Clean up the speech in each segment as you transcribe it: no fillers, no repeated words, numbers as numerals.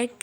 1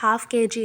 ½ kg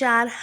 4